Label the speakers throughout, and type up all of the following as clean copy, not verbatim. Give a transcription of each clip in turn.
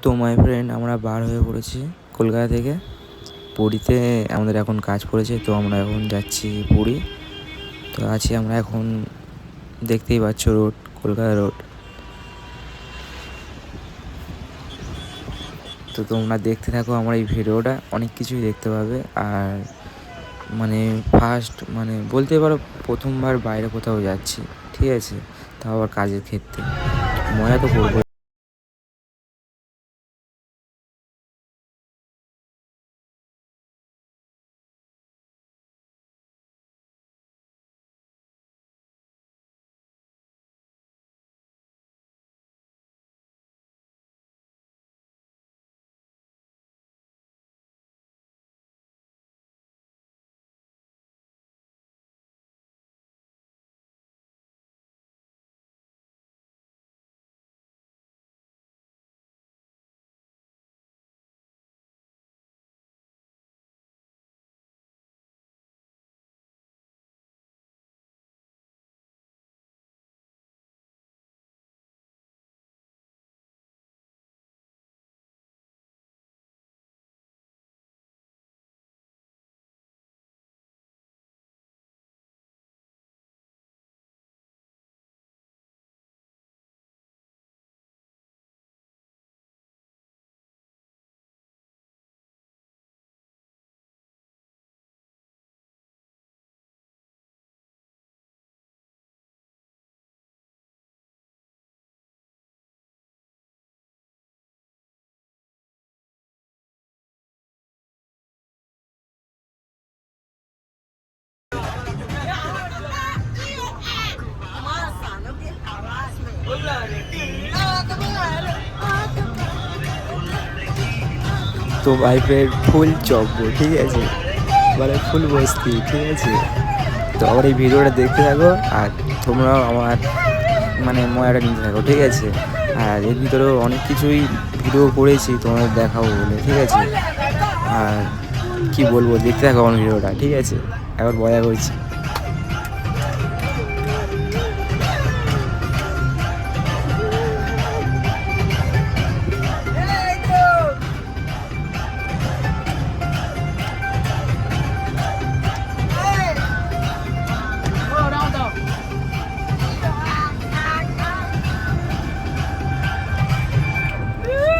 Speaker 1: তো my friend, আমরা বার হয়ে পড়েছি কলকাতা থেকে। পুরীতে আমাদের এখন কাজ পড়েছে, তো আমরা এখন যাচ্ছি পুরী। তো আছি আমরা এখন, দেখতেই পাচ্ছ রোড, কলকাতা রোড। তো তোমরা দেখতে থাকো আমার এই ভিডিওটা, অনেক কিছুই দেখতে পাবে। আর ফার্স্ট বলতে পারো প্রথমবার বাইরে কোথাও যাচ্ছি, ঠিক আছে, তাও আবার কাজের ক্ষেত্রে। মজা তো করবো। তো মাই ফ্রেন্ড ফুল চব্য, ঠিক আছে, ফুল বস্তি, ঠিক আছে। তো আমার এই ভিডিওটা দেখতে থাকো, আর তোমরাও আমার মজাটা নিতে থাকো, ঠিক আছে। আর এর ভিতরেও অনেক কিছুই ভিডিও করেছি তোমাদের দেখাবো বলে, ঠিক আছে। আর কি বলবো, দেখতে থাকো আমার ভিডিওটা, ঠিক আছে। একবার মজা করছি।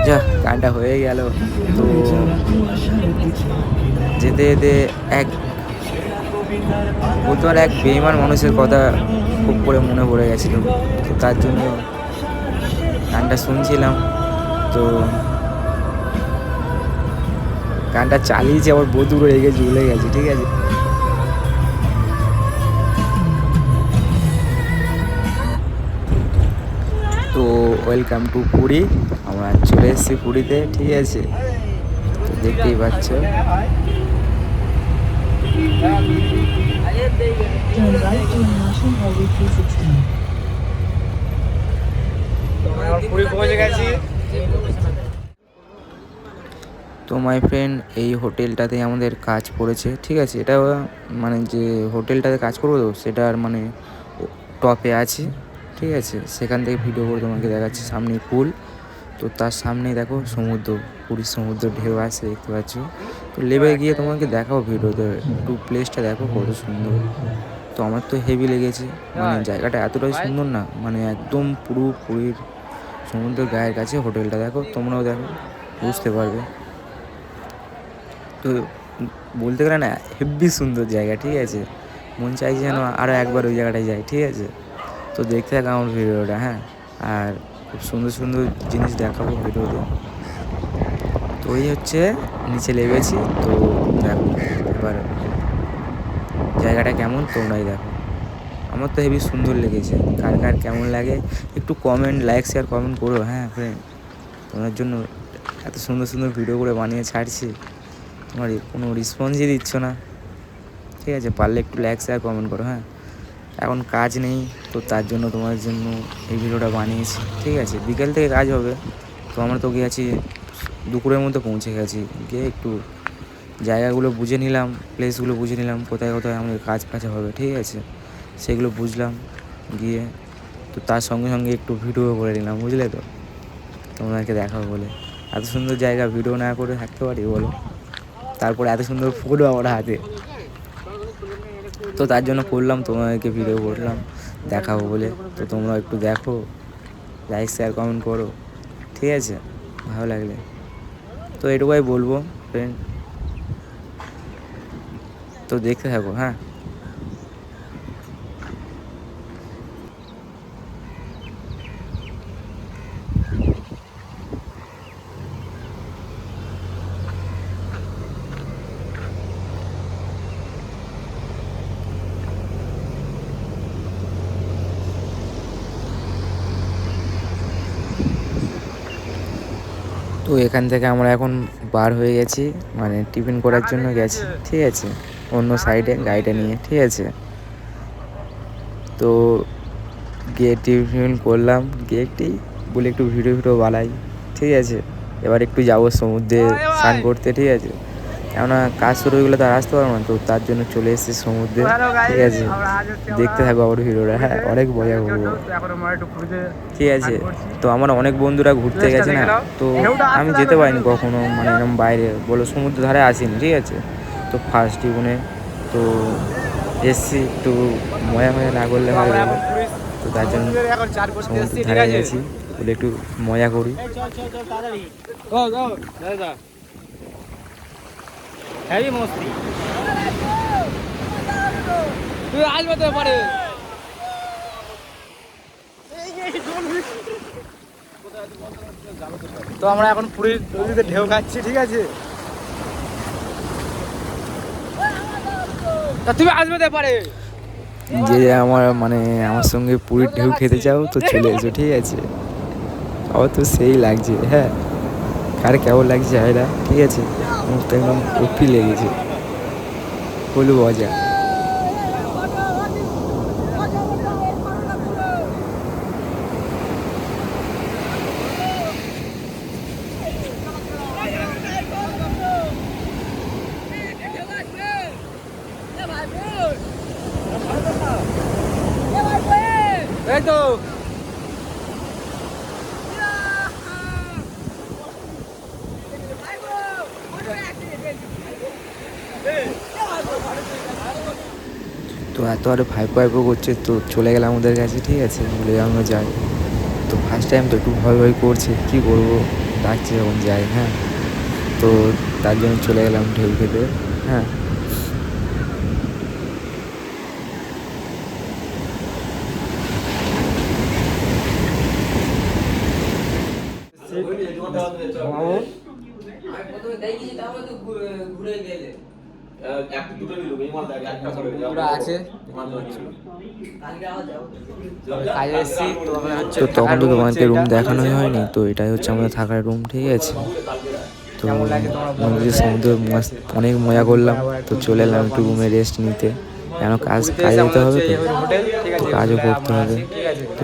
Speaker 1: যা, গানটা হয়ে গেল। তো যেতে যেতে এক বেইমান মানুষের কথা খুব করে মনে পড়ে গেছিলো। তো তার জন্য গানটা শুনছিলাম। তো গানটা চালিয়েছি, আবার বধূ রেগে জ্বলে গেছে, ঠিক আছে। তো ওয়েলকাম টু পুরী, আমরা চলে এসেছি পুরীতে, ঠিক আছে। তো দেখতেই পাচ্ছ। তো মাই ফ্রেন্ড, এই হোটেলটাতে আমাদের কাজ পড়েছে, ঠিক আছে। এটা যে হোটেলটাতে কাজ করবো, তো সেটার টপে আছে, ঠিক আছে। সেখান থেকে ভিডিও করে তোমাকে দেখাচ্ছি। সামনে পুল, তো তার সামনেই দেখো সমুদ্র, পুরীর সমুদ্র ঢেউ আসে, দেখতে পাচ্ছ। তো লেবে গিয়ে তোমাকে দেখাও ভিডিওতে, একটু প্লেসটা দেখো কত সুন্দর। তো আমার তো হেভি লেগেছে, জায়গাটা এতটাই সুন্দর না, একদম পুরো পুরীর সমুদ্রের গায়ের কাছে হোটেলটা। দেখো, তোমরাও দেখো, বুঝতে পারবে। তো বলতে গেলে না, হেভি সুন্দর জায়গা, ঠিক আছে। মন চাইছে যেন আরও একবার ওই জায়গাটায় যাই, ঠিক আছে। তো দেখতে থাকো আমার ভিডিওটা, হ্যাঁ। আর খুব সুন্দর সুন্দর জিনিস দেখাবো ভিডিওতে। তো এই হচ্ছে নিচে লেগেছি। তো দেখো এবার জায়গাটা কেমন, তোমরাই দেখো। আমার তো হেবি সুন্দর লেগেছে। কার কার কেমন লাগে একটু কমেন্ট, লাইক, শেয়ার, কমেন্ট করো, হ্যাঁ ফ্রেন্ড। তোমার জন্য এত সুন্দর সুন্দর ভিডিও করে বানিয়ে ছাড়ছি, তোমার কোনো রেসপন্সই দিচ্ছ না, ঠিক আছে। পারলে একটু লাইক, শেয়ার, কমেন্ট করো, হ্যাঁ। এখন কাজ নেই, তো তার জন্য তোমার জন্য এই ভিডিওটা বানিয়েছি, ঠিক আছে। বিকেল থেকে কাজ হবে, তো আমরা তো গিয়েছি দুপুরের মধ্যে পৌঁছে গেছি। গিয়ে একটু জায়গাগুলো বুঝে নিলাম, প্লেসগুলো বুঝে নিলাম, কোথায় কোথায় আমাদের কাজ হবে, ঠিক আছে। সেগুলো বুঝলাম গিয়ে। তো তার সঙ্গে সঙ্গে একটু ভিডিও করে নিলাম, বুঝলে তো, তোমাদেরকে দেখাবো বলে। এত সুন্দর জায়গা ভিডিও না করে থাকতে পারি বলো? তারপরে এত সুন্দর ফটো আমার হাতে, তো তার জন্য করলাম, তোমাদেরকে ভিডিও করলাম দেখাবো বলে। তো তোমরা একটু দেখো, লাইক শেয়ার কমেন্ট করো, ঠিক আছে? ভালো লাগলে তো এটুকুই বলবো ফ্রেন্ড, তো দেখতে থাকো। হ্যাঁ, তো এখান থেকে আমরা এখন বার হয়ে গেছি, মানে টিফিন করার জন্য গেছি, ঠিক আছে, অন্য সাইডে গাড়িটা নিয়ে, ঠিক আছে। তো গিয়ে টিফিন করলাম, গিয়ে একটি বলে একটু ভিডিও বানাই, ঠিক আছে। এবার একটু যাবো সমুদ্রে স্নান করতে, ঠিক আছে, কেননা কাজ শুরু হয়ে গেলে তো আর আসতে পারবো না, তো তার জন্য চলে এসেছি সমুদ্রে, ঠিক আছে। দেখতে থাকবো আবার ভিডিওটা, হ্যাঁ, অনেক মজা করবো, ঠিক আছে। তো আমার অনেক বন্ধুরা ঘুরতে গেছে না, তো আমি যেতে পারিনি কখনো, মানে এরকম বাইরে বলো সমুদ্র ধারে আসিনি, ঠিক আছে। তো ফার্স্ট জীবনে তো এসছি, একটু মজা না করলে হয় বলো? তো তার জন্য সমুদ্রের ধারে গেছি বলে একটু মজা করি।
Speaker 2: হেভি মস্তি তুই আসবে তো পারে। তো আমরা এখন পুরীর নদীতে ঢেউ খাচ্ছি, ঠিক আছে। তা তুমি আসবে তো পারে।
Speaker 1: যে আমার মানে আমার সঙ্গে পুরীর ঢেউ খেতে চাও তো চলে এসো, ঠিক আছে। আমার তো সেই লাগছে, হ্যাঁ, কার কেমন লাগছে এটা, ঠিক আছে। আমার তো একদম কপি লেগেছে, ফুল মজা।
Speaker 2: এই তো
Speaker 1: তো এত আরও ভাইপো করছে, তো চলে গেলাম ওদের কাছে, ঠিক আছে, বলে আমরা যাই। তো ফার্স্ট টাইম তো একটু ভয় ভয় করছে, কী করবো, ডাকছে যখন যাই, হ্যাঁ। তো তার জন্য চলে গেলাম ঢেউ খেতে, হ্যাঁ।
Speaker 2: আছে
Speaker 1: তো তখন তো তোমাকে রুম দেখানোই হয়নি, তো এটাই হচ্ছে আমাদের থাকার রুম, ঠিক আছে। তো নদীর সমুদ্রে অনেক মজা করলাম, তো চলে এলাম একটু রুমে রেস্ট নিতে, কেন কাজে যেতে হবে, তো কাজও করতে হবে। তো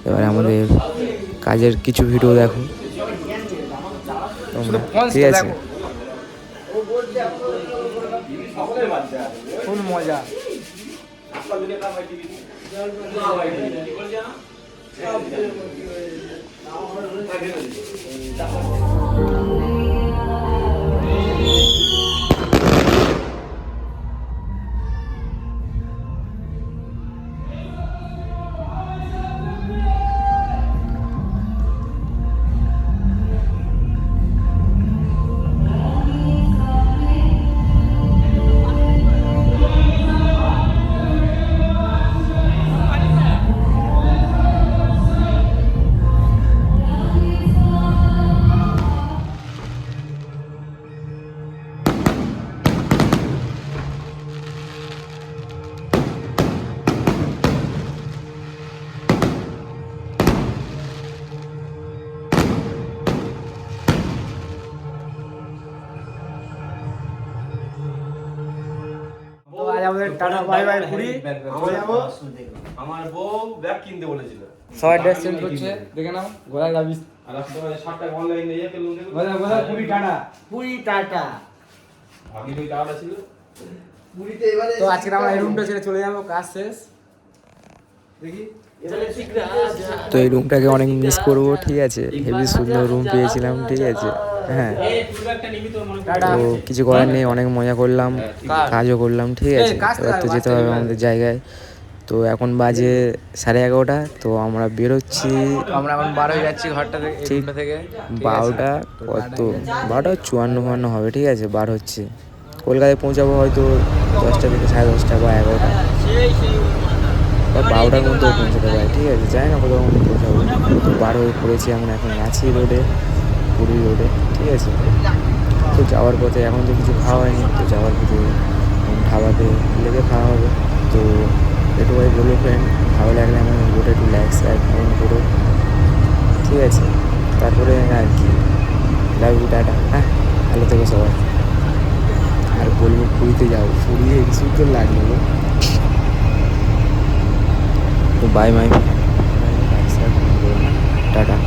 Speaker 1: এবার আমাদের কাজের কিছু ভিডিও দেখো তোমরা, ঠিক আছে।
Speaker 2: ফুল মজা। আমাদের টাটা বাই বাই পুরি চলে যাবো।
Speaker 3: আমার বউ ব্যাগ কিনতে বলেছিল।
Speaker 2: সবাই ড্রেস চেঞ্জ করছে, দেখে নাও। গোলায় যাবি
Speaker 3: আর আসলে 60 টাকা অনলাইনে ইয়ে পেলাম দেখো।
Speaker 2: গোলায় পুরি টাটা, পুরি টাটা।
Speaker 3: আগে ওই টাকাটা ছিল
Speaker 2: পুরিতে এবারে। তো আজকে আমরা এই রুমটা ছেড়ে চলে যাবো, কাজ শেষ। দেখি
Speaker 1: তো এই রুমটাকে অনেক মিস করবো, ঠিক আছে। হেভি সুন্দর রুম পেয়েছিলাম, ঠিক আছে। হ্যাঁ, তো কিছু করার নেই, অনেক মজা করলাম, কাজও করলাম, ঠিক আছে। এবার তো যেতে হবে আমাদের জায়গায়। তো এখন বাজে 11:30, তো আমরা বেরোচ্ছি।
Speaker 2: আমরা এখন বার হয়ে যাচ্ছি ঘরটা থেকে,
Speaker 1: ঠিক 12টা কত, 12:54 হবে, ঠিক আছে। বার হচ্ছে, কলকাতায় পৌঁছাবো হয়তো 10টা থেকে 10:30 বা 11টা বা 12টার মধ্যেও পৌঁছাতে পারে, ঠিক আছে। জানি না কোথাও মধ্যে পৌঁছাবো। তো বার হয়ে পড়েছি, আমরা এখন আছি রোডে, পুরী রোডে, ঠিক আছে। তো যাওয়ার পথে এখন তো কিছু খাওয়া হয়নি, তো যাওয়ার পথে ধাবাতে লেগে খাওয়া হবে। তো একটু ভাই বলবো ফ্রেন্ড, ভালো লাগলে আমার ভিডিওটা একটু লাইক শেয়ার কমেন্ট করো, ঠিক আছে। তারপরে আর কি, লাভ ইউ, টাটা। হ্যাঁ, ভালো থেকো সবাই। আর বলবো পুরীতে যাও, পুরী সুন্দর লাগলো গো। তো bye bye, like share comment করো, টাটা।